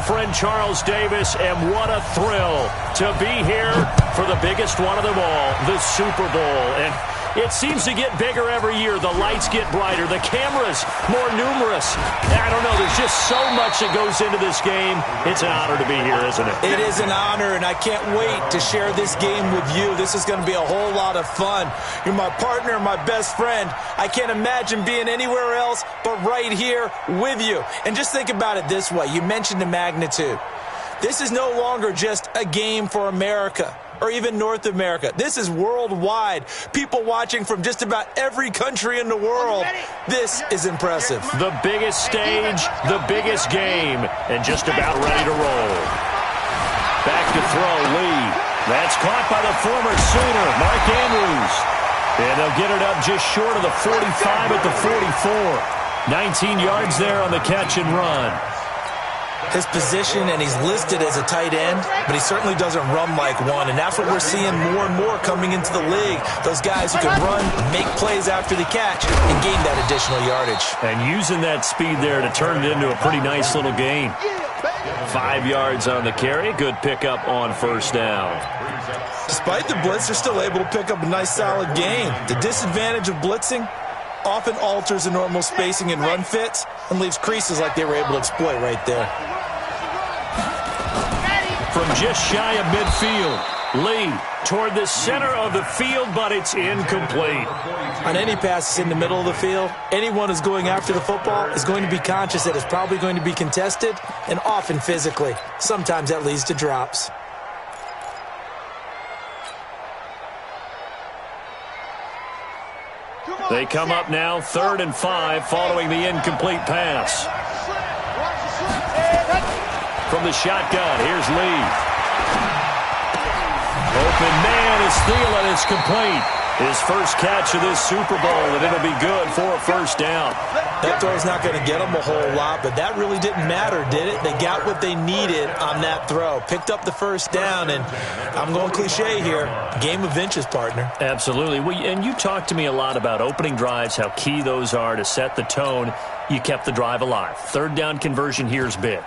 friend Charles Davis, and what a thrill to be here for the biggest one of them all, the Super Bowl. And it seems to get bigger every year. The lights get brighter. The cameras more numerous. I don't know. There's just so much that goes into this game. It's an honor to be here, isn't it? It is an honor, and I can't wait to share this game with you. This is going to be a whole lot of fun. You're my partner, my best friend. I can't imagine being anywhere else but right here with you. And just think about it this way. You mentioned the magnitude. This is no longer just a game for America or even North America. This is worldwide. People watching from just about every country in the world. This is impressive. The biggest stage, the biggest game, and just about ready to roll. Back to throw, Lee. That's caught by the former Sooner, Mark Andrews. And they'll get it up just short of the 45 at the 44. 19 yards there on the catch and run. His position, and he's listed as a tight end, but he certainly doesn't run like one, and that's what we're seeing more and more coming into the league. Those guys who can run, make plays after the catch, and gain that additional yardage. And using that speed there to turn it into a pretty nice little gain. 5 yards on the carry. Good pickup on first down. Despite the blitz, they're still able to pick up a nice, solid gain. The disadvantage of blitzing often alters the normal spacing and run fits and leaves creases like they were able to exploit right there. From just shy of midfield, Lee toward the center of the field, but it's incomplete. On any passes in the middle of the field, anyone who's going after the football is going to be conscious that it's probably going to be contested, and often physically. Sometimes that leads to drops. They come up now 3rd and 5 following the incomplete pass. From the shotgun, here's Lee. Open man is Thielen. It's complete. His first catch of this Super Bowl, and it'll be good for a first down. That throw's not going to get them a whole lot, but that really didn't matter, did it? They got what they needed on that throw. Picked up the first down, and I'm going cliche here. Game of inches, partner. Absolutely. Well, and you talked to me a lot about opening drives, how key those are to set the tone. You kept the drive alive. 3rd down conversion here's big.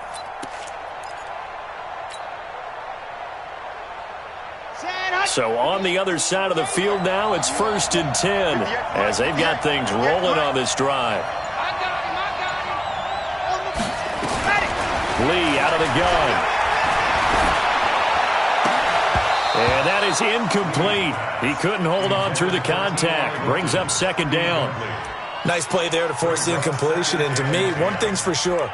So on the other side of the field now, it's 1st and 10 as they've got things rolling on this drive. Lee out of the gun. And that is incomplete. He couldn't hold on through the contact. Brings up 2nd down. Nice play there to force the incompletion. And to me, one thing's for sure.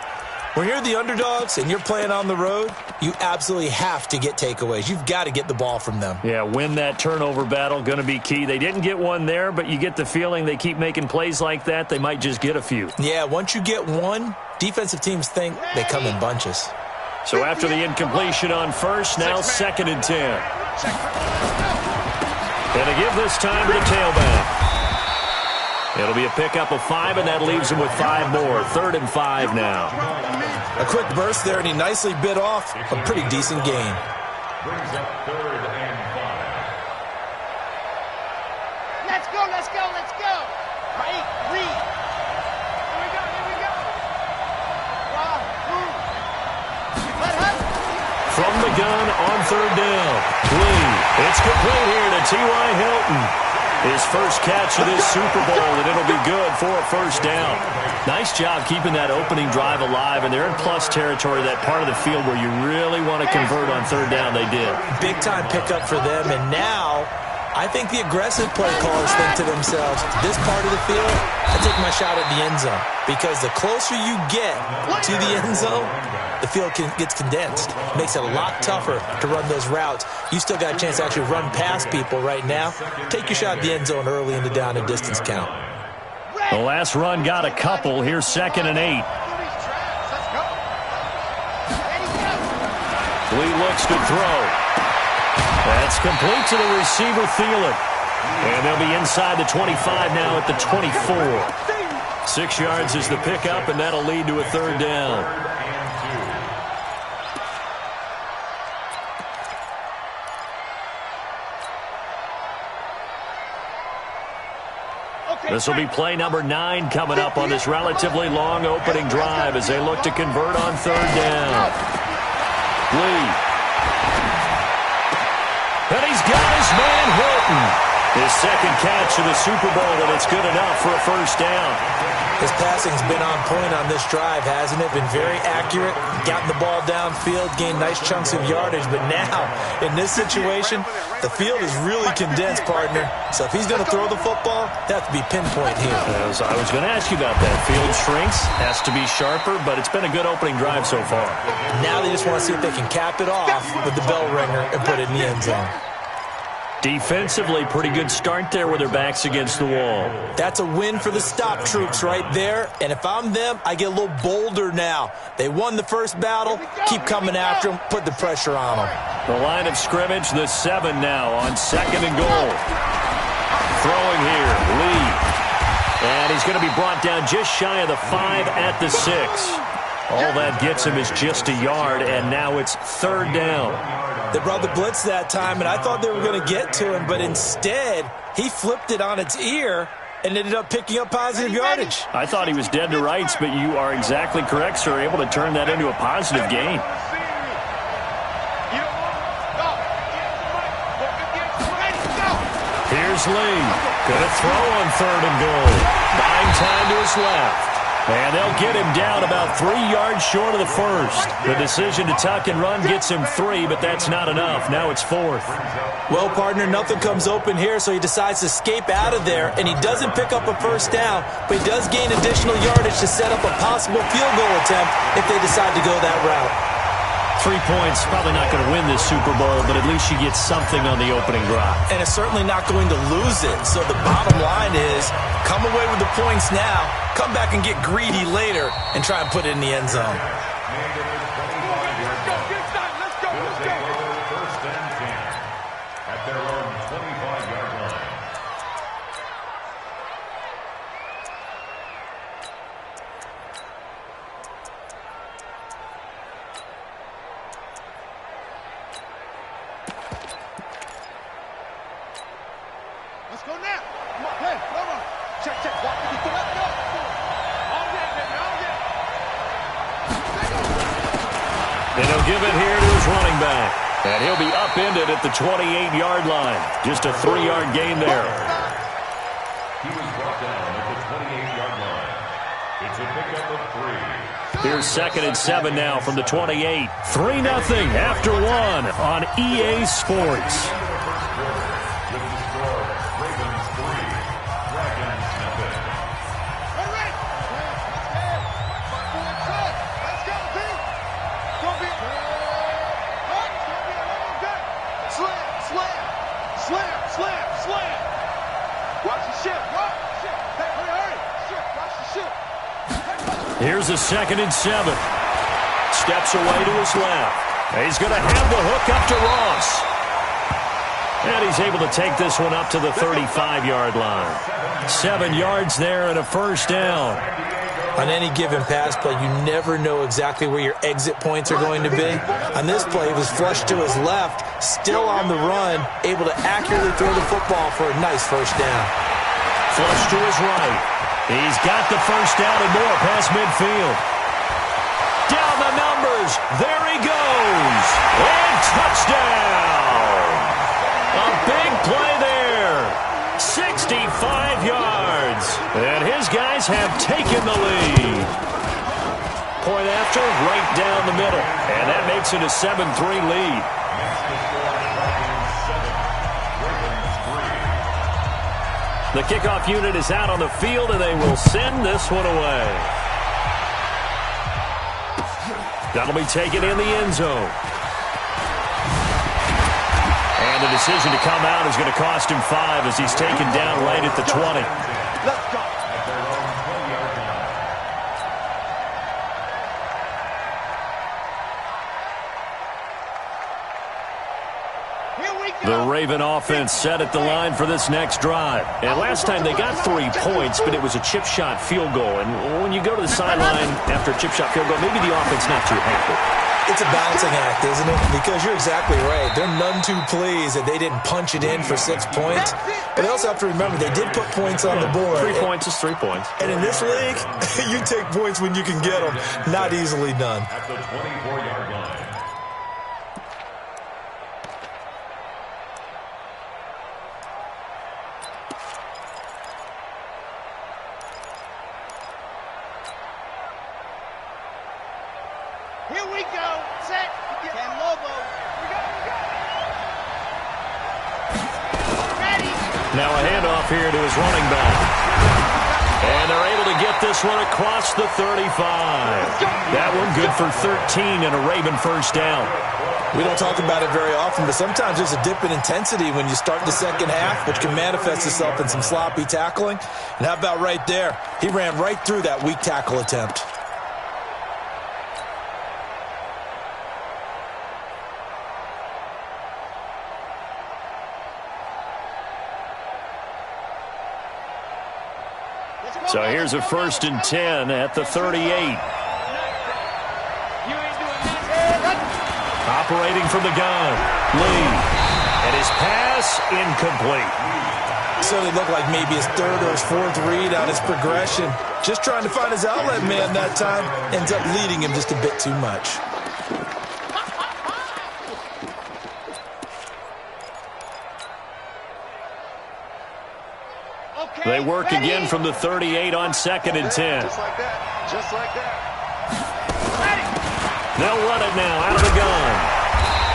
When you're the underdogs and you're playing on the road, you absolutely have to get takeaways. You've got to get the ball from them. Yeah, win that turnover battle, going to be key. They didn't get one there, but you get the feeling they keep making plays like that, they might just get a few. Yeah, once you get one, defensive teams think they come in bunches. So after the incompletion on first, now 2nd and 10. And they give this time to the tailback. It'll be a pickup of 5, and that leaves him with 5 more. 3rd and 5 now. A quick burst there, and he nicely bit off a pretty decent gain. Brings up 3rd and 5. Let's go, let's go, let's go. Read. Here we go, here we go. From the gun on 3rd down. Lee, it's complete here to T.Y. Hilton. His first catch of this Super Bowl, and it'll be good for a first down. Nice job keeping that opening drive alive, and they're in plus territory, that part of the field where you really want to convert on 3rd down. They did. Big-time pickup for them, and now I think the aggressive play callers think to themselves, this part of the field, I take my shot at the end zone, because the closer you get to the end zone, the field gets condensed. Makes it a lot tougher to run those routes. You still got a chance to actually run past people right now. Take your shot at the end zone early in the down and distance count. The last run got a couple. Here's 2nd and 8. Lee looks to throw. That's complete to the receiver, Thielen. And they'll be inside the 25 now at the 24. 6 yards is the pickup, and that'll lead to a 3rd down. This will be play number 9 coming up on this relatively long opening drive as they look to convert on 3rd down. Lee. And he's got his man Hilton. His second catch of the Super Bowl, and it's good enough for a first down. His passing's been on point on this drive, hasn't it? Been very accurate, gotten the ball downfield, gained nice chunks of yardage. But now, in this situation, the field is really condensed, partner. So if he's going to throw the football, they have to be pinpoint here. As I was going to ask you about that. Field shrinks, has to be sharper, but it's been a good opening drive so far. Now they just want to see if they can cap it off with the bell ringer and put it in the end zone. Defensively, pretty good start there with their backs against the wall. That's a win for the stop troops right there. And if I'm them, I get a little bolder now. They won the first battle. Keep coming after them. Put the pressure on them. The line of scrimmage, the 7 now on 2nd and goal. Throwing here, Lee. And he's going to be brought down just shy of the 5 at the 6. All that gets him is just a yard, and now it's 3rd down. They brought the blitz that time, and I thought they were going to get to him, but instead, he flipped it on its ear and ended up picking up positive yardage. I thought he was dead to rights, but you are exactly correct, sir. Able to turn that into a positive gain. Here's Lee. Gonna throw on 3rd and goal. Buying time to his left. And they'll get him down about 3 yards short of the first. The decision to tuck and run gets him 3, but that's not enough. Now it's 4th. Well, partner, nothing comes open here, so he decides to escape out of there, and he doesn't pick up a first down, but he does gain additional yardage to set up a possible field goal attempt if they decide to go that route. 3 points, probably not going to win this Super Bowl, but at least you get something on the opening drive. And it's certainly not going to lose it. So the bottom line is, come away with the points now, come back and get greedy later, and try and put it in the end zone. And he'll give it here to his running back. And he'll be upended at the 28-yard line. Just a 3-yard gain there. He was brought down at the 28-yard line. It's a pickup of 3. Here's 2nd and 7 now from the 28. 3-0 after 1 on EA Sports. Here's a 2nd and 7. Steps away to his left. He's going to have the hook up to Ross. And he's able to take this one up to the 35-yard line. 7 yards there and a first down. On any given pass play, you never know exactly where your exit points are going to be. On this play, he was flushed to his left, still on the run, able to accurately throw the football for a nice first down. Flush to his right. He's got the first down and more past midfield. Down the numbers. There he goes. And touchdown. A big play there. 65 yards. And his guys have taken the lead. Point after, right down the middle. And that makes it a 7-3 lead. The kickoff unit is out on the field, and they will send this one away. That'll be taken in the end zone. And the decision to come out is going to cost him 5 as he's taken down right at the 20. Let's go. The Raven offense set at the line for this next drive. And last time they got 3 points, but it was a chip shot field goal. And when you go to the sideline after a chip shot field goal, maybe the offense not too happy. It's a balancing act, isn't it? Because you're exactly right. They're none too pleased that they didn't punch it in for 6 points. But they also have to remember they did put points on the board. 3 points is 3 points. And in this league, you take points when you can get them. Not easily done. At the 24-yard line. go. Set. Cam Lobo. Ready. Now a handoff here to his running back. And they're able to get this one across the 35. That one good for 13 and a Raven first down. We don't talk about it very often, but sometimes there's a dip in intensity when you start the second half, which can manifest itself in some sloppy tackling. And how about right there? He ran right through that weak tackle attempt. So here's a 1st and 10 at the 38. Operating from the gun, Lee. And his pass incomplete. So it looked like maybe his 3rd or his 4th read on his progression. Just trying to find his outlet man that time. Ends up leading him just a bit too much. They work again from the 38 on 2nd and 10. Just like that. Just like that. They'll run it now out of the gun.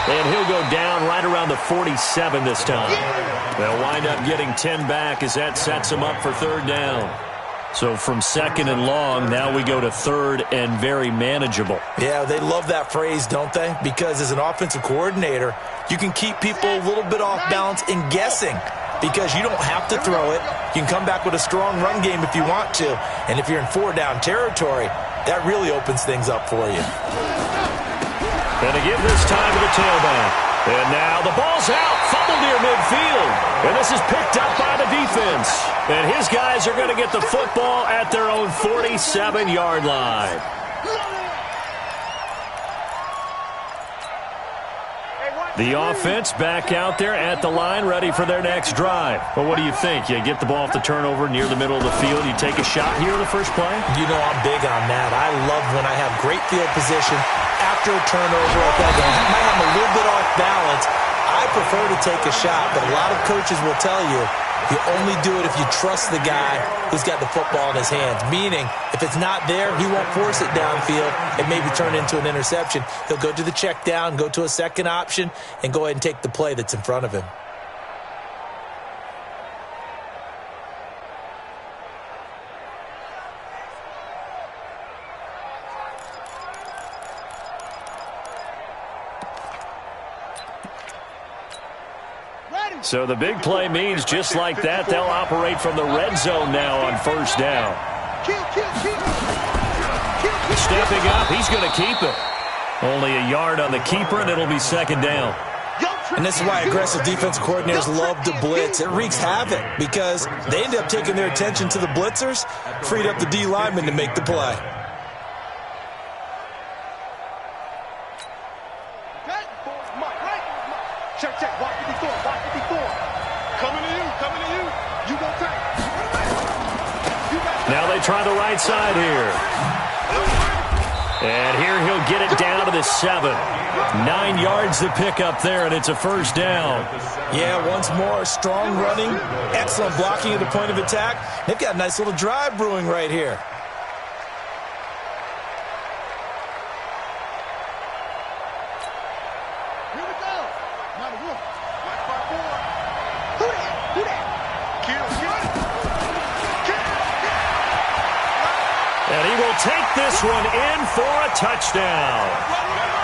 And he'll go down right around the 47 this time. They'll wind up getting 10 back as that sets them up for 3rd down. So from 2nd and long, now we go to 3rd and very manageable. Yeah, they love that phrase, don't they? Because as an offensive coordinator, you can keep people a little bit off balance and guessing. Because you don't have to throw it. You can come back with a strong run game if you want to. And if you're in 4-down territory, that really opens things up for you. And to give this time to the tailback. And now the ball's out. Fumble near midfield. And this is picked up by the defense. And his guys are going to get the football at their own 47-yard line. The offense back out there at the line, ready for their next drive. Well, what do you think? You get the ball off the turnover near the middle of the field. You take a shot here in the first play? You know I'm big on that. I love when I have great field position after a turnover. I think I might have a little bit off balance. I prefer to take a shot, but a lot of coaches will tell you you only do it if you trust the guy who's got the football in his hands. Meaning, if it's not there, he won't force it downfield and maybe turn into an interception. He'll go to the check down, go to a second option, and go ahead and take the play that's in front of him. So the big play means just like that, they'll operate from the red zone now on 1st down. Stepping up, he's going to keep it. Only a yard on the keeper, and it'll be 2nd down. And this is why aggressive defensive coordinators love to blitz. It wreaks havoc because they end up taking their attention to the blitzers, freed up the D lineman to make the play. Check. Watch 54. Coming to you. You go tight. Now they try the right side here. And here he'll get it down to the 7. 9 yards to pick up there, and it's a 1st down. Yeah, once more, strong running, excellent blocking at the point of attack. They've got a nice little drive brewing right here. And he will take this one in for a touchdown.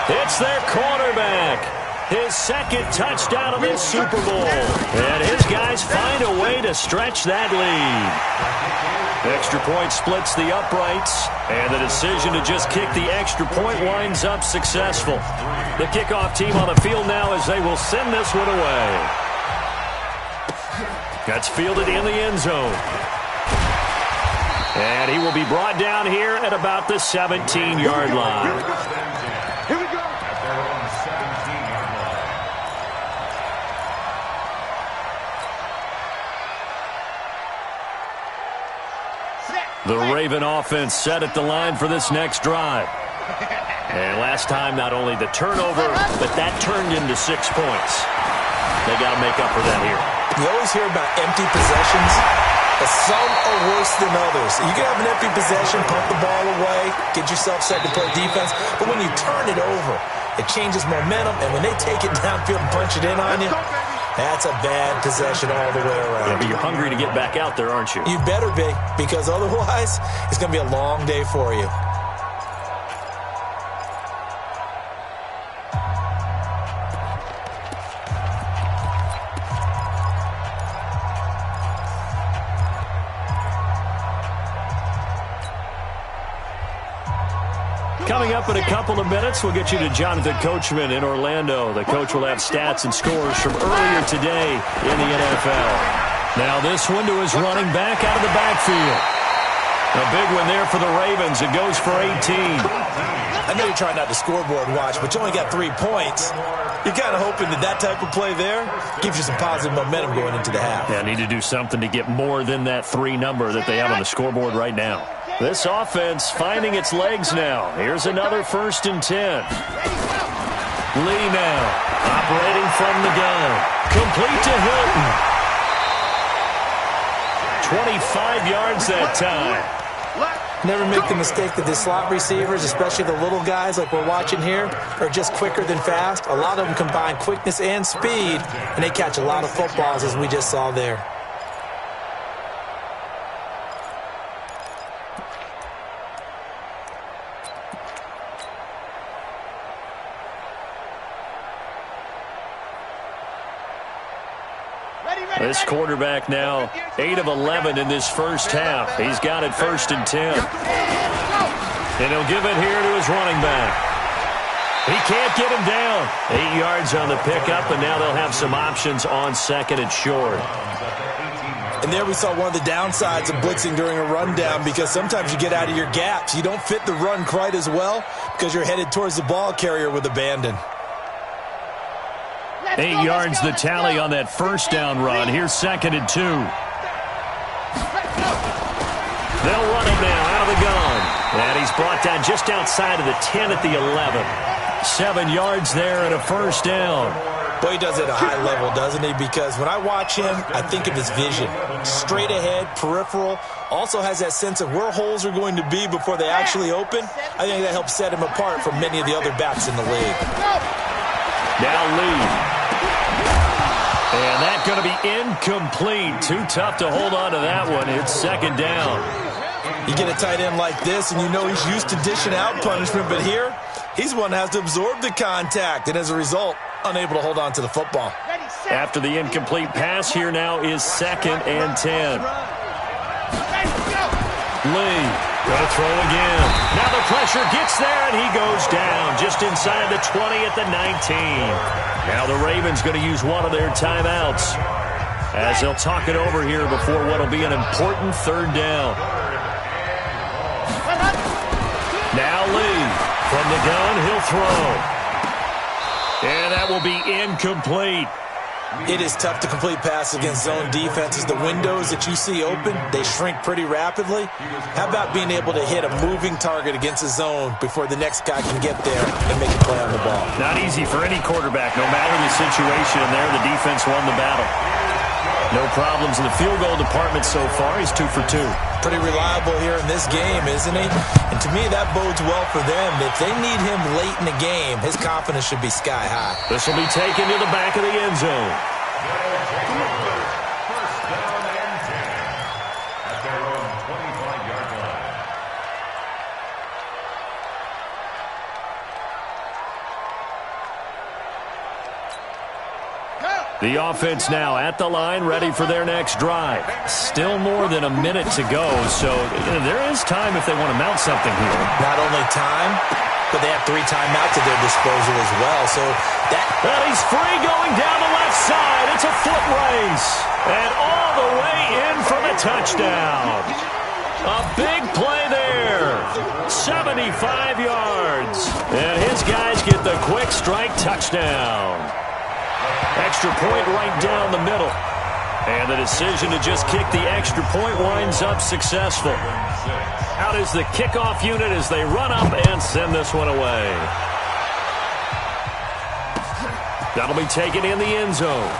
It's their quarterback. His 2nd touchdown of this Super Bowl. And his guys find a way to stretch that lead. Extra point splits the uprights. And the decision to just kick the extra point winds up successful. The kickoff team on the field now as they will send this one away. That's fielded in the end zone. And he will be brought down here at about the 17-yard line. Here we go. The Raven offense set at the line for this next drive. And last time, not only the turnover, but that turned into 6 points. They got to make up for that here. You always hear about empty possessions. but some are worse than others. You can have an empty possession, pump the ball away, get yourself set to play defense, but when you turn it over, it changes momentum, and when they take it downfield and punch it in on you, that's a bad possession all the way around. Yeah, but you're hungry to get back out there, aren't you? You better be, because otherwise, it's going to be a long day for you. Coming up in a couple of minutes, we'll get you to Jonathan Coachman in Orlando. The coach will have stats and scores from earlier today in the NFL. Now this one to his running back out of the backfield. A big one there for the Ravens. It goes for 18. I know you're trying not to scoreboard watch, but you only got 3 points. You're kind of hoping that that type of play there gives you some positive momentum going into the half. Yeah, need to do something to get more than that 3 number that they have on the scoreboard right now. This offense finding its legs now. Here's another 1st and 10. Lee now operating from the gun. Complete to Hilton. 25 yards that time. Never make the mistake that the slot receivers, especially the little guys like we're watching here, are just quicker than fast. A lot of them combine quickness and speed, and they catch a lot of footballs, as we just saw there. This quarterback now 8 of 11 in this first half. He's got it 1st and 10. And he'll give it here to his running back. He can't get him down. 8 yards on the pickup, and now they'll have some options on 2nd and short. And there we saw one of the downsides of blitzing during a rundown, because sometimes you get out of your gaps. You don't fit the run quite as well because you're headed towards the ball carrier with abandon. 8 yards the tally on that 1st down run. Here's 2nd and 2. They'll run him now out of the gun. And he's brought down just outside of the 10 at the 11. 7 yards there and a 1st down. Boy, he does it at a high level, doesn't he? Because when I watch him, I think of his vision. Straight ahead, peripheral. Also has that sense of where holes are going to be before they actually open. I think that helps set him apart from many of the other backs in the league. Now Lee. And that's going to be incomplete. Too tough to hold on to that one. It's 2nd down. You get a tight end like this, and you know he's used to dishing out punishment, but here, he's one that has to absorb the contact, and as a result, unable to hold on to the football. After the incomplete pass, here now is 2nd and 10. Lee going to throw again. Now the pressure gets there, and he goes down just inside the 20 at the 19. Now the Ravens going to use one of their timeouts as they'll talk it over here before what will be an important 3rd down. Now Lee from the gun, he'll throw. And that will be incomplete. It is tough to complete passes against zone defenses. The windows that you see open, they shrink pretty rapidly. How about being able to hit a moving target against a zone before the next guy can get there and make a play on the ball? Not easy for any quarterback, no matter the situation. And there, the defense won the battle. No problems in the field goal department so far. He's 2 for 2. Pretty reliable here in this game, isn't he? And to me, that bodes well for them. If they need him late in the game, his confidence should be sky high. This will be taken to the back of the end zone. First down and 10 at their own 25-yard line. The offense now at the line, ready for their next drive. Still more than a minute to go, so there is time if they want to mount something here. Not only time, but they have 3 timeouts at their disposal as well. So that... Well, he's free going down the left side. It's a foot race. And all the way in for the touchdown. A big play there. 75 yards. And his guys get the quick strike touchdown. Extra point right down the middle. And the decision to just kick the extra point winds up successful. Out is the kickoff unit as they run up and send this one away. That'll be taken in the end zone.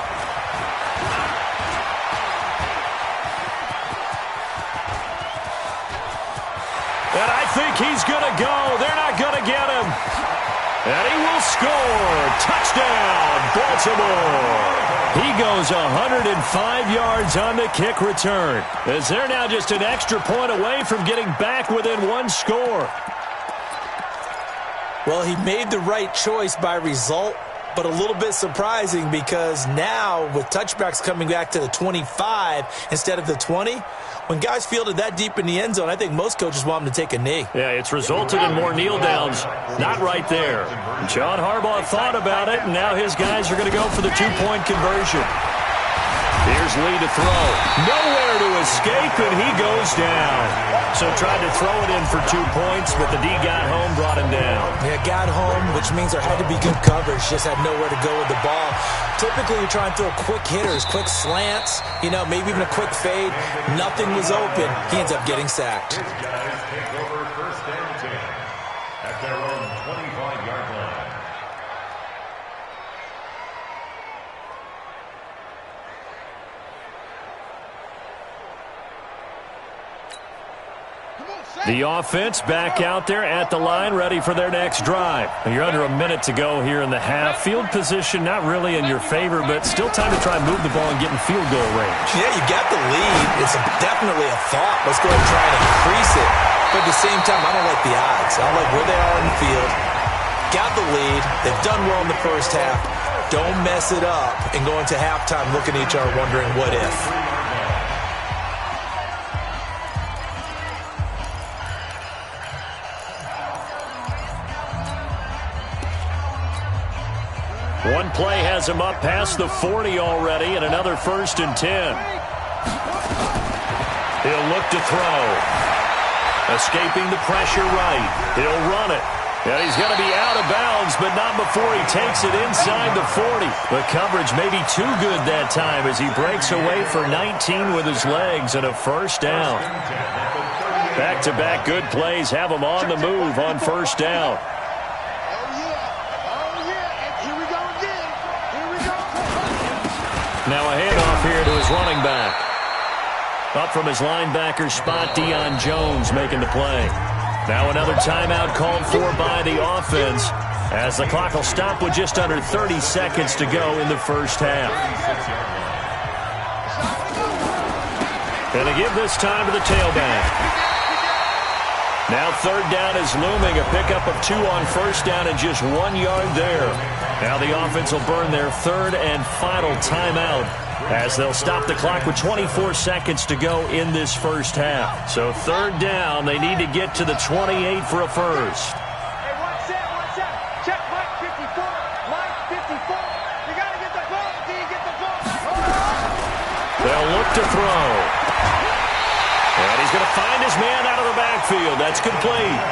think he's going to go. They're not going to get him. And he will score. Touchdown, Baltimore. He goes 105 yards on the kick return, as they're now just an extra point away from getting back within one score. Well, he made the right choice by result, but a little bit surprising because now with touchbacks coming back to the 25 instead of the 20, when guys fielded that deep in the end zone, I think most coaches want them to take a knee. Yeah, it's resulted in more kneel downs. Not right there. John Harbaugh thought about it, and now his guys are going to go for the two-point conversion. Here's Lee to throw. Nowhere to escape, and he goes down. So tried to throw it in for 2 points, but the D got home, brought him down. Yeah, got home, which means there had to be good coverage. Just had nowhere to go with the ball. Typically, you're trying to throw quick hitters, quick slants, maybe even a quick fade. Nothing was open. He ends up getting sacked. His guys take over first and 10 at their own 25-yard line. The offense back out there at the line, ready for their next drive. You're under a minute to go here in the half. Field position not really in your favor, but still time to try and move the ball and get in field goal range. Yeah, you got the lead. It's definitely a thought. Let's go ahead and try and increase it. But at the same time, I don't like the odds. I don't like where they are in the field. Got the lead. They've done well in the first half. Don't mess it up and go into halftime looking at each other wondering what if. One play has him up past the 40 already, and another 1st and 10. He'll look to throw. Escaping the pressure right. He'll run it. And he's going to be out of bounds, but not before he takes it inside the 40. The coverage may be too good that time as he breaks away for 19 with his legs and a 1st down. Back-to-back good plays have him on the move on 1st down. Now a handoff here to his running back. Up from his linebacker spot, Deion Jones making the play. Now another timeout called for by the offense as the clock will stop with just under 30 seconds to go in the first half. And to give this time to the tailback. Now 3rd down is looming, a pickup of 2 on 1st down and just 1 yard there. Now the offense will burn their 3rd and final timeout as they'll stop the clock with 24 seconds to go in this first half. So 3rd down, they need to get to the 28 for a first. Hey, one set. Check Mike 54. Mike 54. You got to get the ball. Do you get the ball? They'll look to throw. And he's going to find his man out of the backfield. That's complete.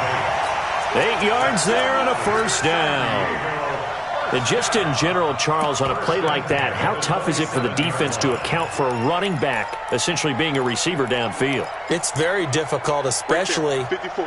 8 yards there and a 1st down. And just in general, Charles, on a play like that, how tough is it for the defense to account for a running back essentially being a receiver downfield? It's very difficult, especially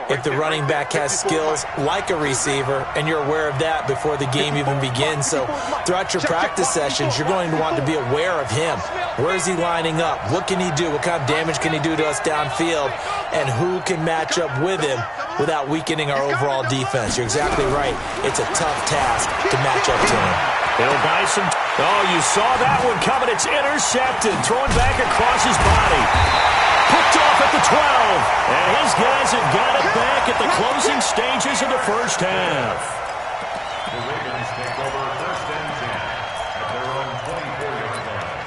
if the running back has skills like a receiver, and you're aware of that before the game even begins. So throughout your practice sessions, you're going to want to be aware of him. Where is he lining up? What can he do? What kind of damage can he do to us downfield? And who can match up with him without weakening our overall defense? You're exactly right. It's a tough task to match up to him. He'll buy some. Oh, you saw that one coming. It's intercepted. Throwing back across his body. Picked off at the 12. And his guys have got it back at the closing stages of the first half. The Ravens take over 1st and 10 at their own 24-yard line.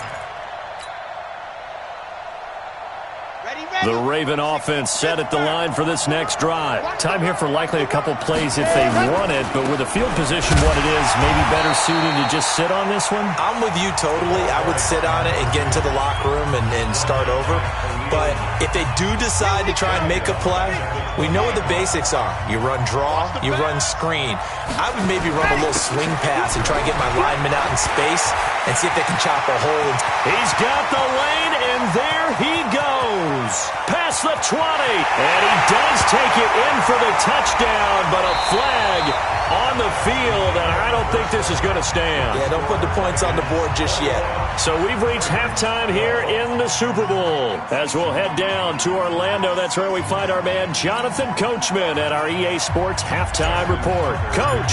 The Raven offense set at the line for this next drive. Time here for likely a couple plays if they want it, but with the field position what it is, maybe better suited to just sit on this one? I'm with you totally. I would sit on it and get into the locker room and start over. But if they do decide to try and make a play, we know what the basics are. You run draw, you run screen. I would maybe run a little swing pass and try and get my lineman out in space and see if they can chop a hole. He's got the lane, and there he goes. past the 20. And he does take it in for the touchdown, but a flag on the field, and I don't think this is going to stand. Yeah, don't put the points on the board just yet. So we've reached halftime here in the Super Bowl. As we'll head down to Orlando, that's where we find our man Jonathan Coachman at our EA Sports Halftime Report. Coach,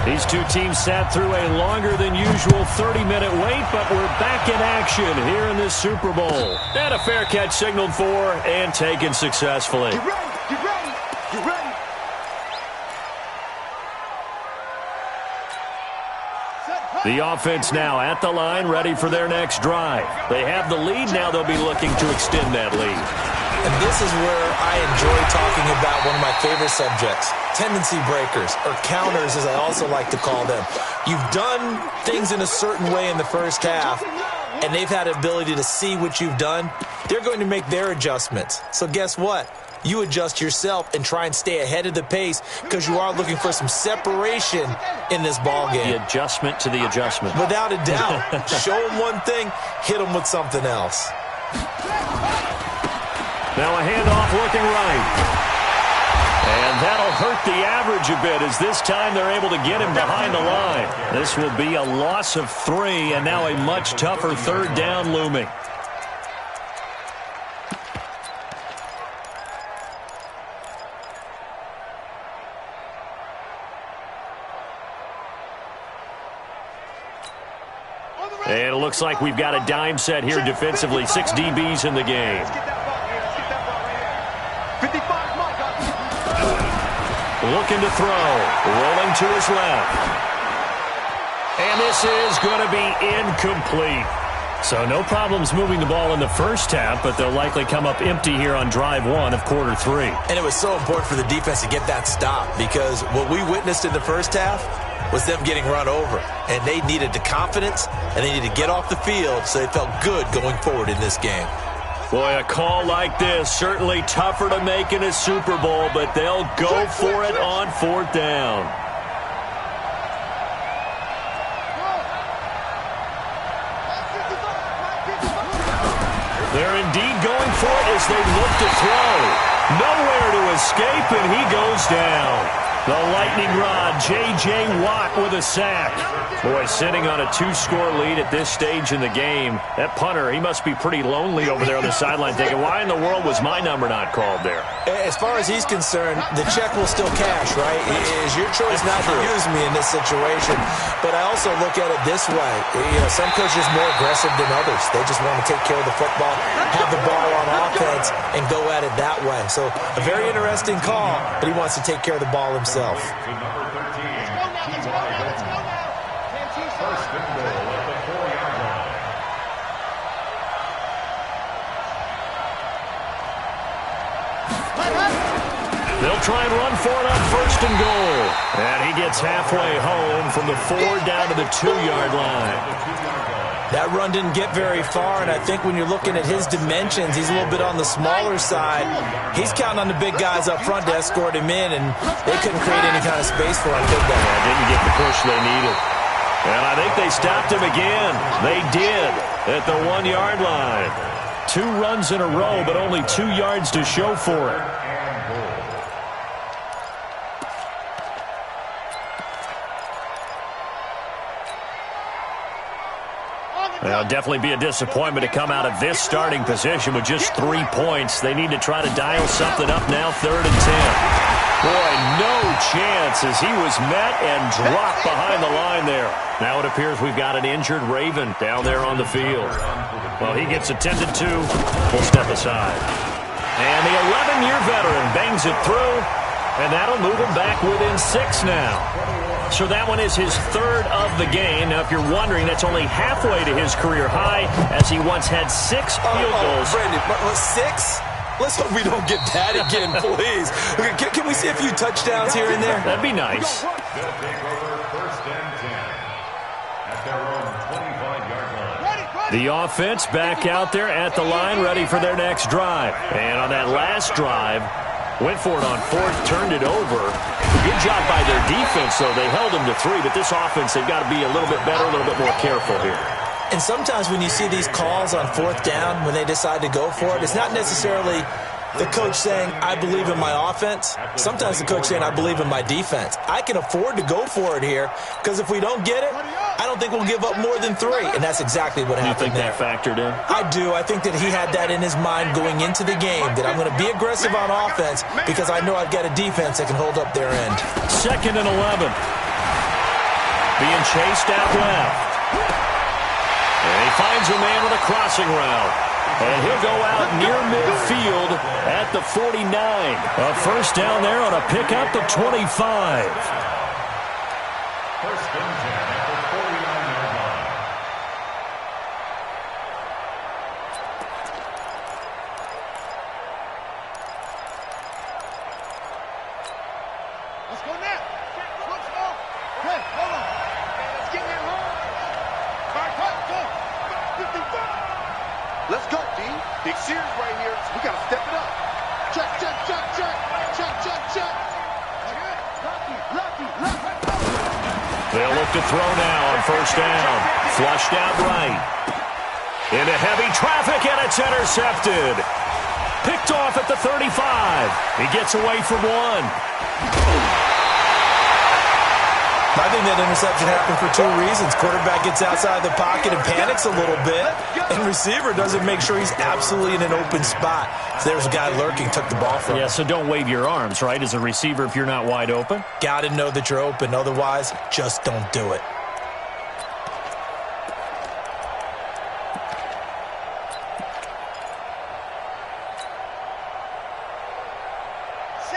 these two teams sat through a longer than usual 30-minute wait, but we're back in action here in this Super Bowl. And a fair catch signaled for and taken successfully. Get ready, get ready, get ready. The offense now at the line, ready for their next drive. They have the lead. Now they'll be looking to extend that lead. And this is where I enjoy talking about one of my favorite subjects, tendency breakers, or counters as I also like to call them. You've done things in a certain way in the first half, and they've had the ability to see what you've done. They're going to make their adjustments. So guess what? You adjust yourself and try and stay ahead of the pace because you are looking for some separation in this ball game. The adjustment to the adjustment. Without a doubt. Show them one thing, hit them with something else. Now a handoff looking right. And that'll hurt the average a bit as this time they're able to get him behind the line. This will be a loss of 3 and now a much tougher third down looming. And it looks like we've got a dime set here defensively. 6 DBs in the game. Let's get that ball here. Let's get that ball right here. 55, come on, guys. Looking to throw. Rolling to his left. And this is going to be incomplete. So no problems moving the ball in the first half, but they'll likely come up empty here on drive 1 of quarter 3. And it was so important for the defense to get that stop because what we witnessed in the first half was them getting run over. And they needed the confidence, and they needed to get off the field so they felt good going forward in this game. Boy, a call like this, certainly tougher to make in a Super Bowl, but they'll go for it on 4th down. They're indeed going for it as they look to throw. Nowhere to escape, and he goes down. The lightning rod, J.J. Watt with a sack. Boy, sitting on a 2-score lead at this stage in the game. That punter, he must be pretty lonely over there on the sideline thinking, why in the world was my number not called there? As far as he's concerned, the check will still cash, right? It is your choice not to use me in this situation. But I also look at it this way. You know, some coaches are more aggressive than others. They just want to take care of the football, have the ball on offense, and go at it that way. So a very interesting call, but he wants to take care of the ball himself. To number 13, T.Y. Hilton. First and goal at the 4-yard line. They'll try and run for it on 1st and goal. And he gets halfway home from the 4 down to the 2-yard line. That run didn't get very far, and I think when you're looking at his dimensions, he's a little bit on the smaller side. He's counting on the big guys up front to escort him in, and they couldn't create any kind of space for him, did they? Yeah, didn't get the push they needed. And I think they stopped him again. They did at the 1-yard line. 2 runs in a row, but only 2 yards to show for it. It'll definitely be a disappointment to come out of this starting position with just 3 points. They need to try to dial something up now, 3rd and 10. Boy, no chance as he was met and dropped behind the line there. Now it appears we've got an injured Raven down there on the field. Well, he gets attended to. We'll step aside. And the 11-year veteran bangs it through, and that'll move him back within 6 now. So that one is his 3rd of the game. Now, if you're wondering, that's only halfway to his career high, as he once had 6 field goals. Brandon, 6? Let's hope we don't get that again, please. Can we see a few touchdowns here and there? That'd be nice. They'll take over 1st and 10 at their own 25-yard line. The offense back out there at the line, ready for their next drive. And on that last drive, went for it on 4th, turned it over. Good job by their defense, though. They held them to 3, but this offense, they've got to be a little bit better, a little bit more careful here. And sometimes when you see these calls on fourth down, when they decide to go for it, it's not necessarily the coach saying, I believe in my offense. Sometimes the coach saying, I believe in my defense. I can afford to go for it here because if we don't get it, I don't think we'll give up more than 3. And that's exactly what happened there. You think that factored in? I do. I think that he had that in his mind going into the game, that I'm going to be aggressive on offense because I know I've got a defense that can hold up their end. 2nd and 11. Being chased out left. And he finds a man with a crossing route. And he'll go out near midfield at the 49. A first down there on a pickup of 25. First and 10 at the 49-yard line. Let's go now. Let's go. Hey, hold on. Let's get that home. All right, go. 54. Let's go, D. Big series right here. We got to step it up. Check, check, check, check. Check, check, check. Lucky. They'll look to throw now on first down. Flushed out right. Into heavy traffic, and it's intercepted. Picked off at the 35. He gets away from 1. I think that interception happened for 2 reasons. Quarterback gets outside the pocket and panics a little bit, and receiver doesn't make sure he's absolutely in an open spot. So there's a guy lurking, took the ball from him. Yeah, so don't wave your arms, right, as a receiver if you're not wide open? Got to know that you're open. Otherwise, just don't do it.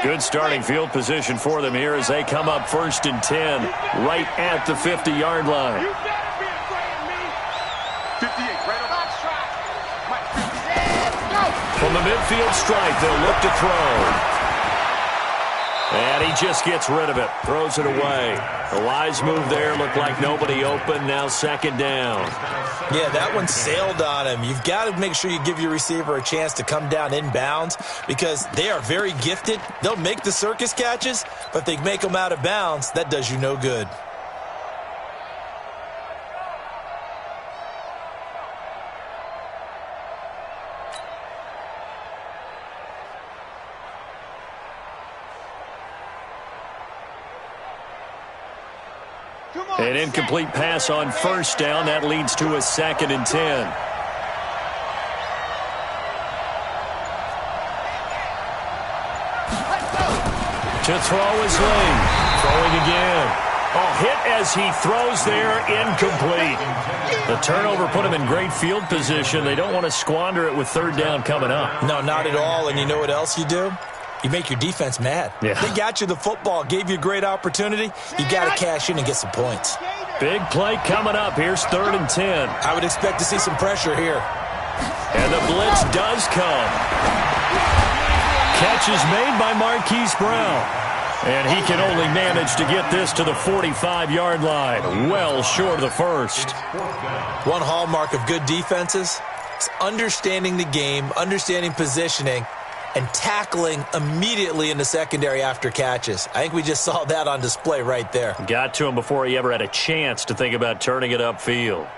Good starting field position for them here as they come up 1st and 10 right at the 50-yard line. You better be afraid of me. 58, right on. Box track. Mike, 57. Go. From the midfield stripe, they'll look to throw. And he just gets rid of it, throws it away. A wise move there, looked like nobody open, now 2nd down. Yeah, that one sailed on him. You've got to make sure you give your receiver a chance to come down inbounds because they are very gifted. They'll make the circus catches, but if they make them out of bounds, that does you no good. An incomplete pass on first down. That leads to a 2nd and 10. To throw is Lee. Throwing again. Oh, hit as he throws there. Incomplete. The turnover put him in great field position. They don't want to squander it with 3rd down coming up. No, not at all. And you know what else you do? You make your defense mad. Yeah. They got you the football, gave you a great opportunity. You got to cash in and get some points. Big play coming up. Here's 3rd and 10. I would expect to see some pressure here. And the blitz does come. Catch is made by Marquise Brown. And he can only manage to get this to the 45-yard line. Well short of the first. One hallmark of good defenses is understanding the game, understanding positioning, and tackling immediately in the secondary after catches. I think we just saw that on display right there. Got to him before he ever had a chance to think about turning it upfield.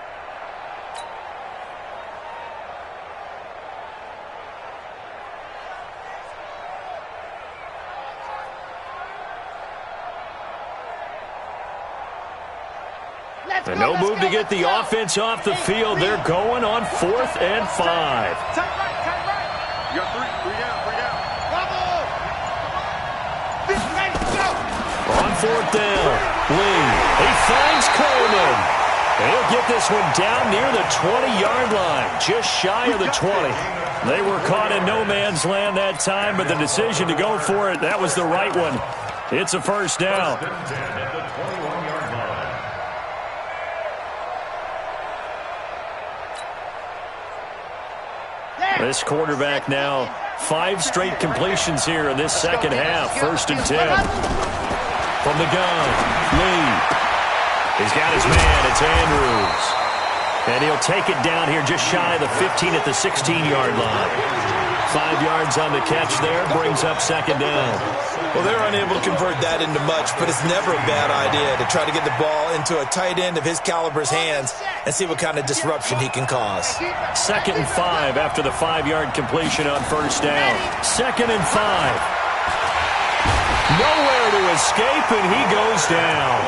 And no move to get the offense off the field. They're going on 4th and 5. Tight right. You got 3 down. Bravo. On 4th down, Lee. He finds Coleman. And he'll get this one down near the 20-yard line, just shy of the 20. They were caught in no man's land that time, but the decision to go for it, that was the right one. It's a first down. This quarterback now 5 straight completions here in this second half. 1st and 10. From the gun, Lee. He's got his man. It's Andrews. And he'll take it down here just shy of the 15 at the 16-yard line. 5 yards on the catch there, brings up second down. Well, they're unable to convert that into much, but it's never a bad idea to try to get the ball into a tight end of his caliber's hands and see what kind of disruption he can cause. 2nd and 5 after the 5-yard completion on first down. 2nd and 5. Nowhere to escape, and he goes down.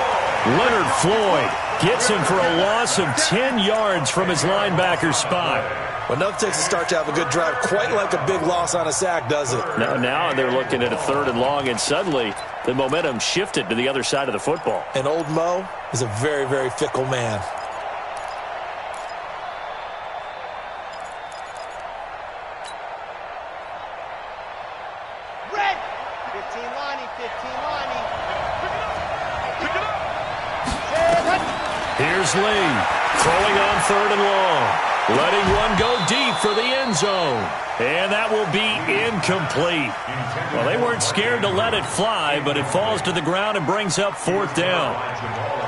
Leonard Floyd gets him for a loss of 10 yards from his linebacker spot. Well, enough takes a start to have a good drive, quite like a big loss on a sack, does it? Now they're looking at a 3rd and long, and suddenly the momentum shifted to the other side of the football. And old Mo is a very, very fickle man. Red! 15 Lonnie, 15 Lonnie. Pick it up. Here's Lee, throwing on 3rd and long. Letting one go deep for the end zone. And that will be incomplete. Well, they weren't scared to let it fly, but it falls to the ground and brings up 4th down.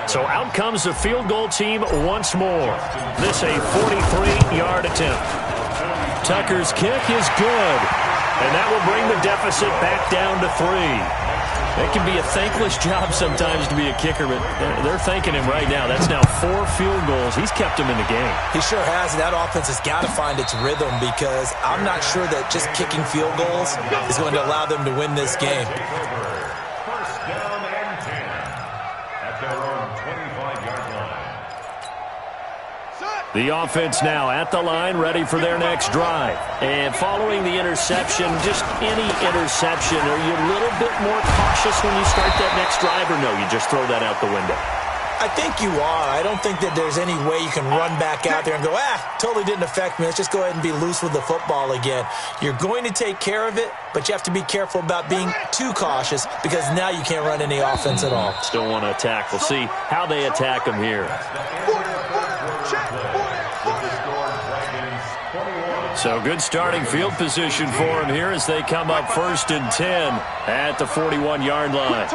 So out comes the field goal team once more. This a 43-yard attempt. Tucker's kick is good. And that will bring the deficit back down to 3. It can be a thankless job sometimes to be a kicker, but they're thanking him right now. That's now 4 field goals. He's kept them in the game. He sure has. That offense has got to find its rhythm because I'm not sure that just kicking field goals is going to allow them to win this game. First down and 10 at their own 25-yard line. The offense now at the line, ready for their next drive. And following the interception, just any interception, are you a little bit more cautious when you start that next drive, or no, you just throw that out the window? I think you are. I don't think that there's any way you can run back out there and go, totally didn't affect me. Let's just go ahead and be loose with the football again. You're going to take care of it, but you have to be careful about being too cautious because now you can't run any offense at all. Still want to attack. We'll see how they attack them here. So good starting field position for him here as they come up 1st and 10 at the 41-yard line.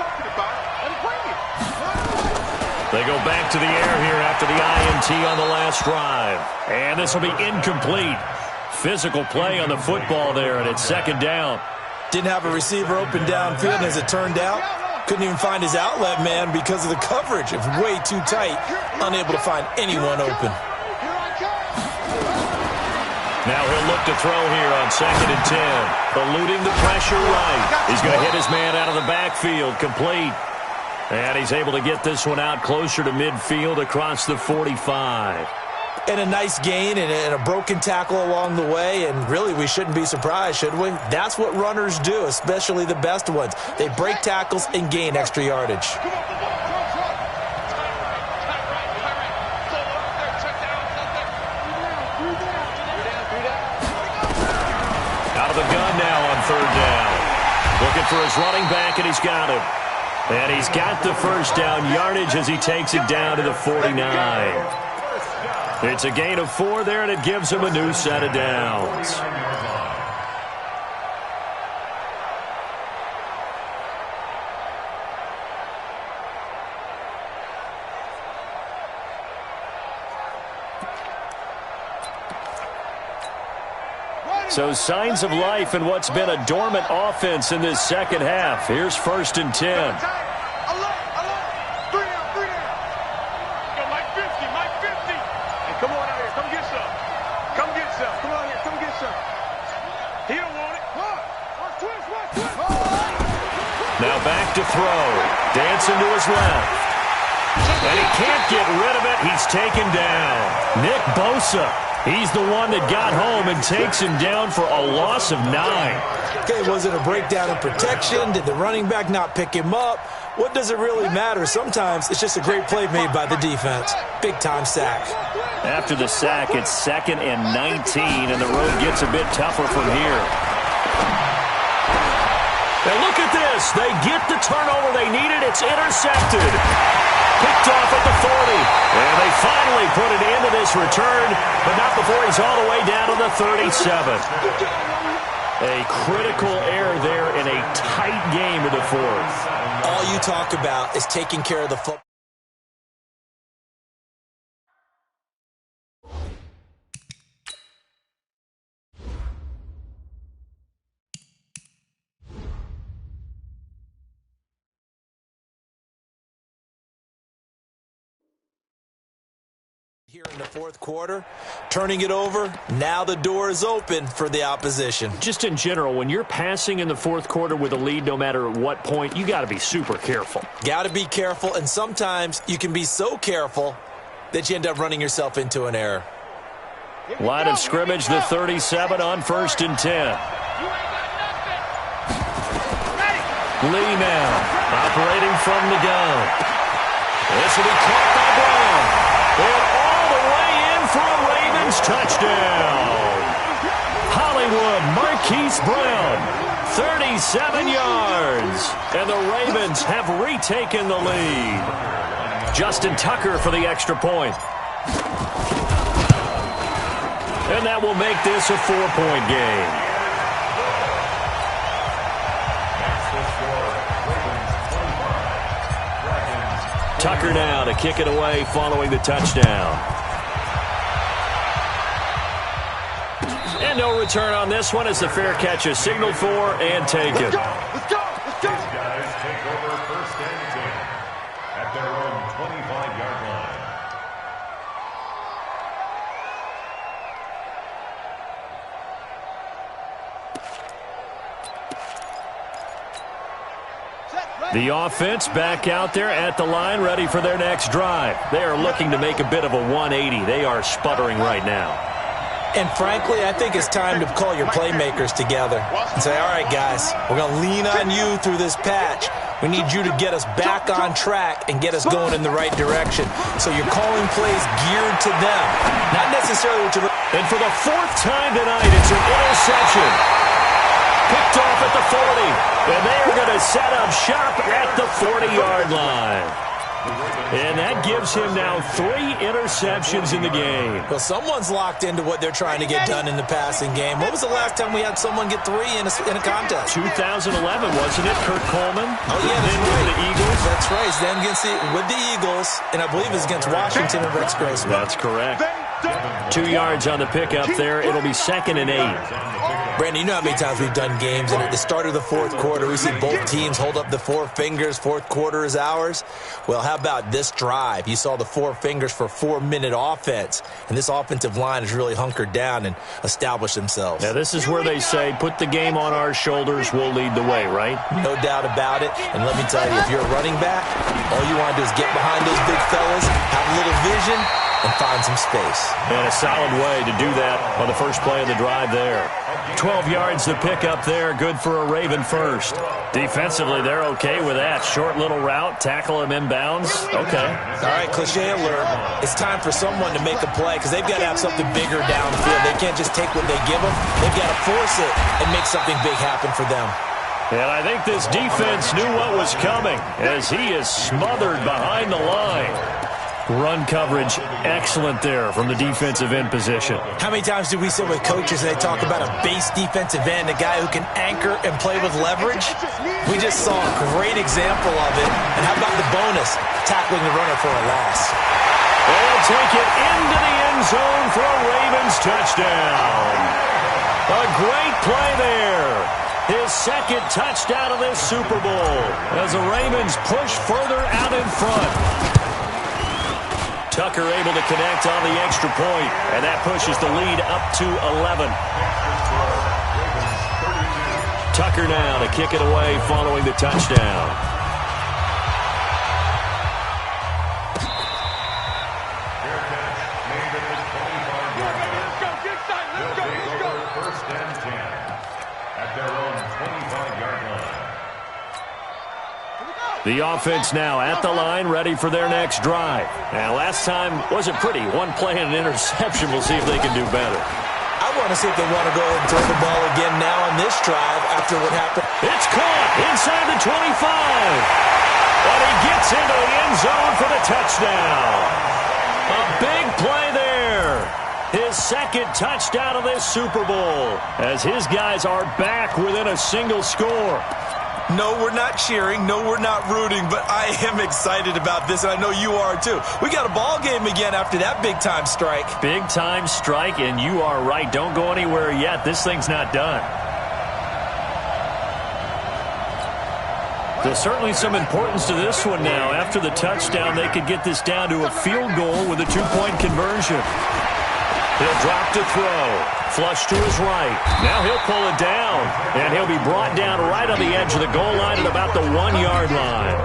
They go back to the air here after the INT on the last drive. And this will be incomplete. Physical play on the football there, and it's 2nd down. Didn't have a receiver open downfield, and as it turned out, couldn't even find his outlet man because of the coverage. It was way too tight, unable to find anyone open. Now he'll look to throw here on 2nd and 10. Eluding the pressure right. He's going to hit his man out of the backfield, complete. And he's able to get this one out closer to midfield across the 45. And a nice gain and a broken tackle along the way, and really we shouldn't be surprised, should we? That's what runners do, especially the best ones. They break tackles and gain extra yardage. Out of the gun now on 3rd down. Looking for his running back, and he's got him. And he's got the 1st down yardage as he takes it down to the 49. It's a gain of 4 there, and it gives him a new set of downs. So signs of life in what's been a dormant offense in this second half. Here's 1st and 10. Now back to throw. Dancing to his left. And he can't get rid of it. He's taken down. Nick Bosa. He's the one that got home and takes him down for a loss of 9. Okay, was it a breakdown in protection? Did the running back not pick him up? What does it really matter? Sometimes it's just a great play made by the defense. Big-time sack. After the sack, it's 2nd and 19, and the road gets a bit tougher from here. And look at this. They get the turnover they needed. It's intercepted. Picked off at the 40. And they finally put it into this return, but not before he's all the way down to the 37. A critical error there in a tight game of the 4th. All you talk about is taking care of the football. Here in the fourth quarter, turning it over, now the door is open for the opposition. Just in general, when you're passing in the fourth quarter with a lead, no matter at what point, you got to be super careful. Got to be careful, and sometimes you can be so careful that you end up running yourself into an error. Line of scrimmage, the 37 on 1st and 10. Lee now, operating from the gun. This will be caught by Brown. And all the way in for a Ravens touchdown. Hollywood Marquise Brown, 37 yards. And the Ravens have retaken the lead. Justin Tucker for the extra point. And that will make this a 4-point game. Tucker now to kick it away following the touchdown. And no return on this one as the fair catch is signaled for and taken. These guys take over 1st and 10 at their own 25-yard line. The offense back out there at the line, ready for their next drive. They are looking to make a bit of a 180. They are sputtering right now. And frankly, I think it's time to call your playmakers together and say, all right, guys, we're going to lean on you through this patch. We need you to get us back on track and get us going in the right direction. So you're calling plays geared to them, not necessarily to... And for the 4th time tonight, it's an interception. Picked off at the 40, and they are going to set up shop at the 40-yard line. And that gives him now 3 interceptions in the game. Well, someone's locked into what they're trying to get done in the passing game. When was the last time we had someone get 3 in a contest? 2011, wasn't it? Kurt Coleman. Oh, yeah, that's right. With the Eagles. That's right. It's then with the Eagles, and I believe it's against Washington and Rex Grossman. That's correct. 2 yards on the pickup there. It'll be 2nd and 8. Brandon, you know how many times we've done games, and at the start of the fourth quarter, we see both teams hold up the 4 fingers, fourth quarter is ours. Well, how about this drive? You saw the 4 fingers for 4-minute offense, and this offensive line has really hunkered down and established themselves. Now, this is where they say, put the game on our shoulders, we'll lead the way, right? No doubt about it, and let me tell you, if you're a running back, all you want to do is get behind those big fellas, have a little vision, and find some space. And a solid way to do that on the first play of the drive there. 12 yards to pick up there, good for a Raven first. Defensively, they're okay with that. Short little route, tackle him inbounds. Okay. All right, cliche alert. It's time for someone to make a play because they've got to have something bigger downfield. They can't just take what they give them. They've got to force it and make something big happen for them. And I think this defense knew what was coming as he is smothered behind the line. Run coverage, excellent there from the defensive end position. How many times do we sit with coaches and they talk about a base defensive end, a guy who can anchor and play with leverage? We just saw a great example of it. And how about the bonus, tackling the runner for a loss? They'll take it into the end zone for a Ravens touchdown. A great play there. His 2nd touchdown of this Super Bowl as the Ravens push further out in front. Tucker able to connect on the extra point, and that pushes the lead up to 11. Tucker now to kick it away following the touchdown. The offense now at the line, ready for their next drive. Now, last time wasn't pretty. 1 play and an interception. We'll see if they can do better. I want to see if they want to go ahead and throw the ball again now on this drive after what happened. It's caught inside the 25. And he gets into the end zone for the touchdown. A big play there. His 2nd touchdown of this Super Bowl as his guys are back within a single score. No, we're not cheering. No, we're not rooting. But I am excited about this, and I know you are too. We got a ball game again after that big-time strike. Big-time strike, and you are right. Don't go anywhere yet. This thing's not done. There's certainly some importance to this one now. After the touchdown, they could get this down to a field goal with a two-point conversion. He'll drop to throw. Flush to his right. Now he'll pull it down. And he'll be brought down right on the edge of the goal line at about the 1-yard line.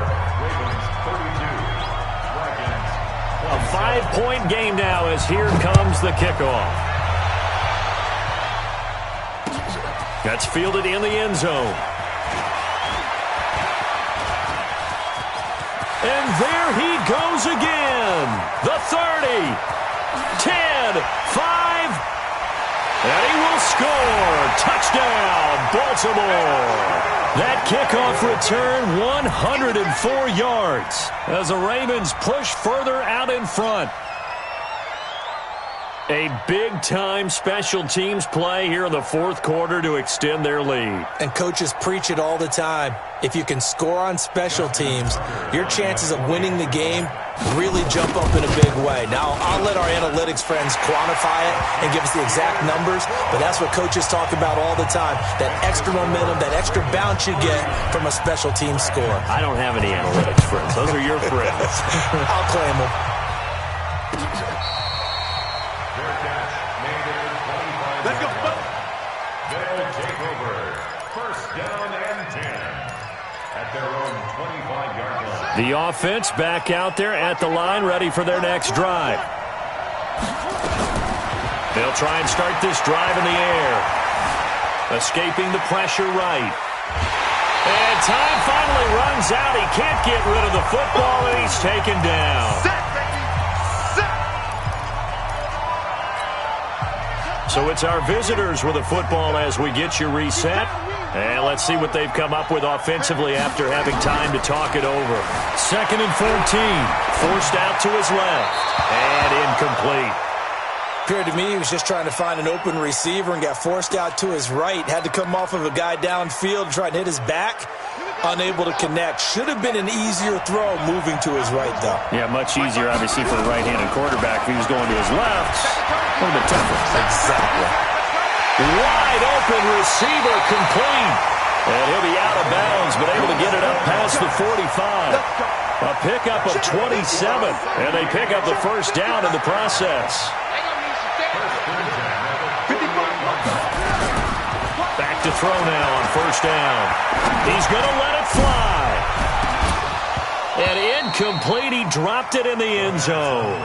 A 5-point game now as here comes the kickoff. That's fielded in the end zone. And there he goes again. The 30, 10, 5, and he will score. Touchdown, Baltimore. That kickoff return, 104 yards as the Ravens push further out in front. A big-time special teams play here in the fourth quarter to extend their lead. And coaches preach it all the time. If you can score on special teams, your chances of winning the game really jump up in a big way. Now, I'll let our analytics friends quantify it and give us the exact numbers, but that's what coaches talk about all the time, that extra momentum, that extra bounce you get from a special team score. I don't have any analytics friends. Those are your friends. I'll claim them. Let's go. They'll take over. First down and 10 at their own 25-yard line. The offense back out there at the line, ready for their next drive. They'll try and start this drive in the air. Escaping the pressure right. And time finally runs out. He can't get rid of the football, and he's taken down. Set, baby. Set. So it's our visitors with the football as we get you reset. And let's see what they've come up with offensively after having time to talk it over. 2nd and 14. Forced out to his left. And incomplete. Appeared to me he was just trying to find an open receiver and got forced out to his right. Had to come off of a guy downfield, try to hit his back. Unable to connect. Should have been an easier throw moving to his right, though. Yeah, much easier, obviously, for a right-handed quarterback. If he was going to his left, a little bit tougher. Exactly. Wide open receiver complete. And he'll be out of bounds, but able to get it up past the 45. A pickup of 27. And they pick up the first down in the process. Back to throw now on first down. He's going to let it fly. And incomplete. He dropped it in the end zone.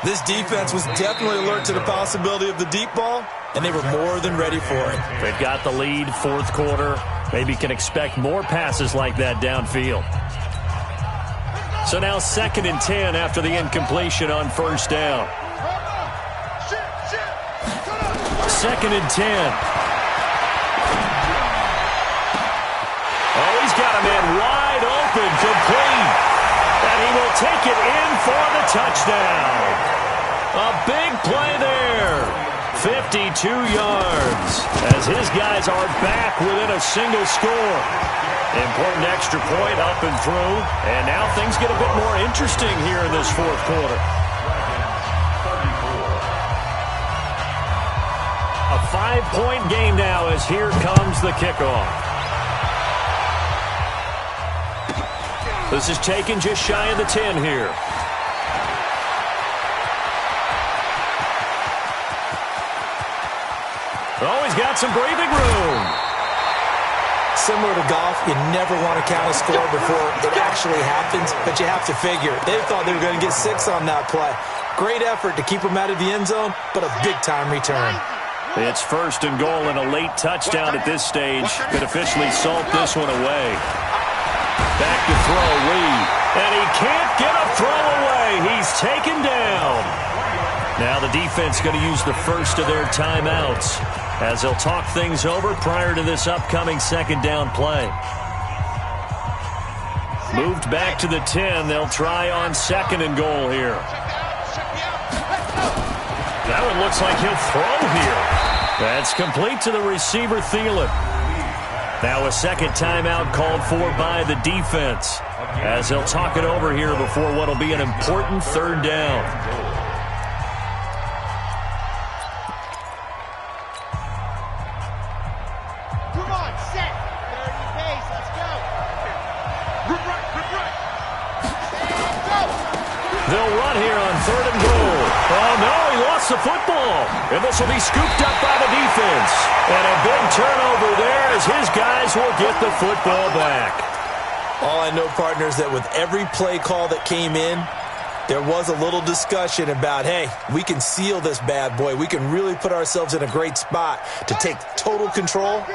This defense was definitely alert to the possibility of the deep ball, and they were more than ready for it. They've got the lead, fourth quarter. Maybe can expect more passes like that downfield. So now 2nd and 10 after the incompletion on first down. 2nd and 10. Oh, he's got a man wide open, complete. And he will take it in for the touchdown. A big play there. 52 yards as his guys are back within a single score. Important extra point up and through. And now things get a bit more interesting here in this fourth quarter. A 5-point game now as here comes the kickoff. This is taken just shy of the 10 here. Oh, he's got some breathing room. Similar to golf, you never want to count a score before it actually happens, but you have to figure. They thought they were going to get 6 on that play. Great effort to keep them out of the end zone, but a big-time return. It's 1st and goal and a late touchdown at this stage. Could officially salt this one away. Back to throw, Lee. And he can't get a throw away. He's taken down. Now the defense going to use the first of their timeouts as they'll talk things over prior to this upcoming 2nd down play. Moved back to the 10. They'll try on 2nd and goal here. That one looks like he'll throw here. That's complete to the receiver, Thielen. Now a 2nd timeout called for by the defense as they'll talk it over here before what will be an important 3rd down. lost the football. And this will be scooped up by the defense. And a big turnover there as his guys will get the football back. All I know, partners, that with every play call that came in, there was a little discussion about, hey, we can seal this bad boy. We can really put ourselves in a great spot to take total control,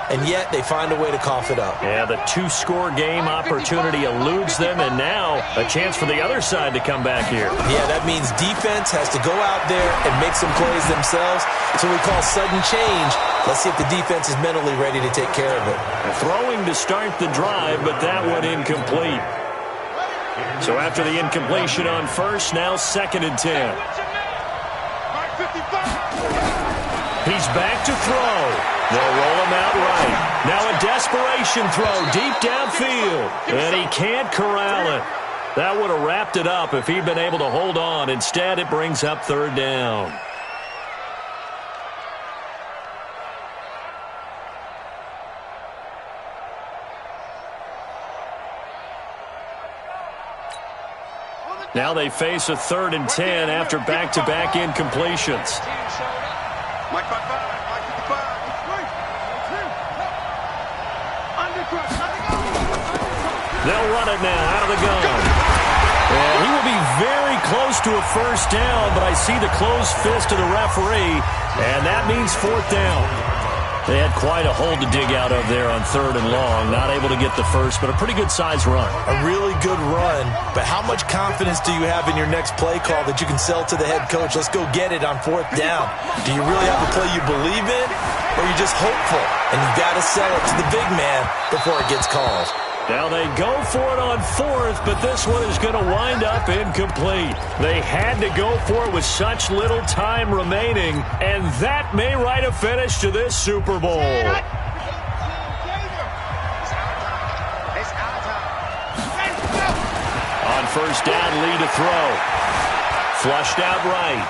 and yet they find a way to cough it up. Yeah, the two-score game opportunity eludes them, and now a chance for the other side to come back here. Yeah, that means defense has to go out there and make some plays themselves. It's what we call sudden change. Let's see if the defense is mentally ready to take care of it. Throwing to start the drive, but that one incomplete. So after the incompletion on first, now 2nd and 10. He's back to throw. They'll roll him out right. Now a desperation throw deep downfield. And he can't corral it. That would have wrapped it up if he'd been able to hold on. Instead, it brings up 3rd down. Now they face a 3rd and 10 after back-to-back incompletions. Mike 55, Mike 55. They'll run it now out of the gun. And he will be very close to a 1st down, but I see the closed fist of the referee, and that means 4th down. They had quite a hole to dig out of there on 3rd and long. Not able to get the first, but a pretty good-sized run. A really good run, but how much confidence do you have in your next play call that you can sell to the head coach? Let's go get it on 4th down. Do you really have a play you believe in, or are you just hopeful? And you've got to sell it to the big man before it gets called. Now they go for it on 4th, but this one is going to wind up incomplete. They had to go for it with such little time remaining, and that may write a finish to this Super Bowl. On 1st down, Lee to throw. Flushed out right.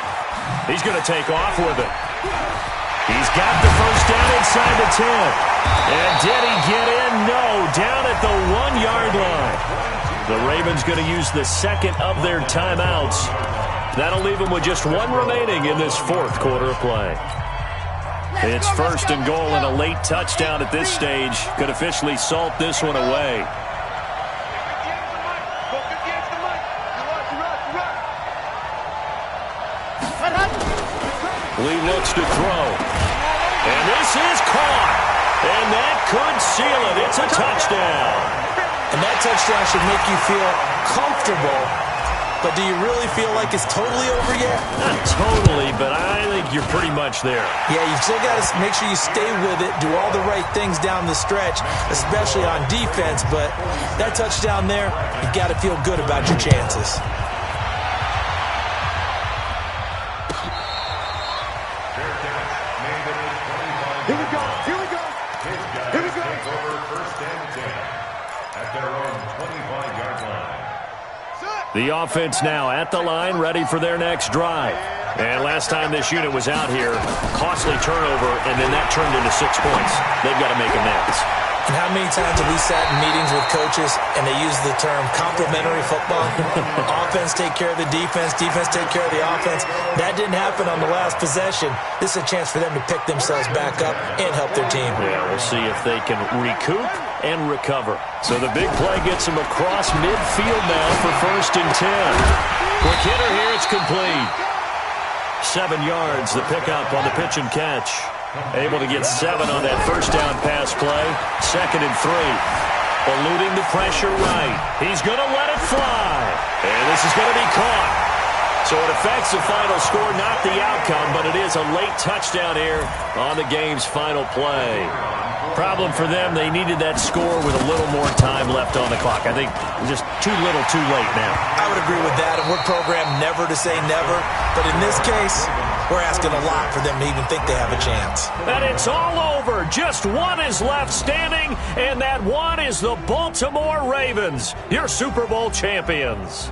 He's going to take off with it. He's got the 1st down inside the 10. And did he get in? No, down at the 1-yard line. The Ravens going to use the 2nd of their timeouts. That'll leave them with just 1 remaining in this 4th quarter of play. It's 1st and goal, and a late touchdown at this stage could officially salt this one away. Lee looks to throw. And this is caught. And that could seal it. It's a touchdown. And that touchdown should make you feel comfortable. But do you really feel like it's totally over yet? Not totally, but I think you're pretty much there. Yeah, you've still got to make sure you stay with it, do all the right things down the stretch, especially on defense. But that touchdown there, you've got to feel good about your chances. Here we go. Here we go. Here we go. Take over 1st and 10 at their own 25-yard line. The offense now at the line, ready for their next drive. And last time this unit was out here, costly turnover, and then that turned into 6 points. They've got to make amends. And how many times have we sat in meetings with coaches and they use the term complementary football? Offense take care of the defense, defense take care of the offense. That didn't happen on the last possession. This is a chance for them to pick themselves back up and help their team. Yeah, we'll see if they can recoup and recover. So the big play gets them across midfield now for 1st and 10. Quick hitter here, it's complete. 7 yards, the pickup on the pitch and catch. Able to get 7 on that 1st down pass play. 2nd and 3. Eluding the pressure right. He's going to let it fly. And this is going to be caught. So it affects the final score, not the outcome, but it is a late touchdown here on the game's final play. Problem for them, they needed that score with a little more time left on the clock. I think just too little, too late now. I would agree with that, and we're programmed never to say never. But in this case, we're asking a lot for them to even think they have a chance. And it's all over. Just one is left standing, and that one is the Baltimore Ravens, your Super Bowl champions.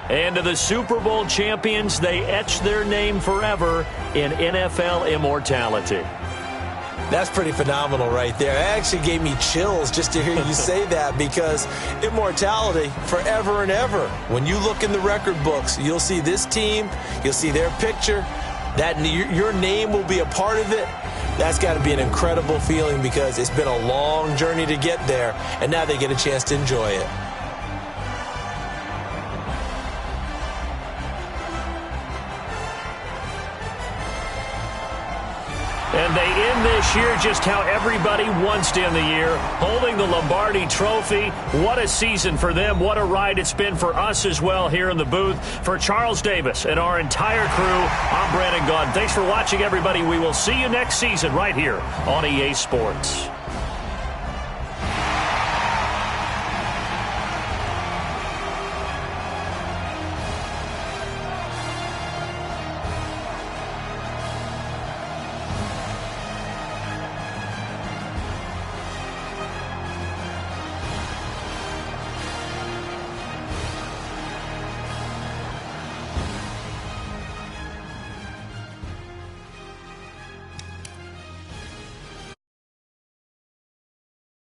And to the Super Bowl champions, they etch their name forever in NFL immortality. That's pretty phenomenal right there. It actually gave me chills just to hear you say that, because immortality forever and ever. When you look in the record books, you'll see this team, you'll see their picture, that your name will be a part of it. That's got to be an incredible feeling, because it's been a long journey to get there, and now they get a chance to enjoy it. And they end this year just how everybody wants to end the year, holding the Lombardi Trophy. What a season for them. What a ride it's been for us as well here in the booth. For Charles Davis and our entire crew, I'm Brandon Gaudin. Thanks for watching, everybody. We will see you next season right here on EA Sports.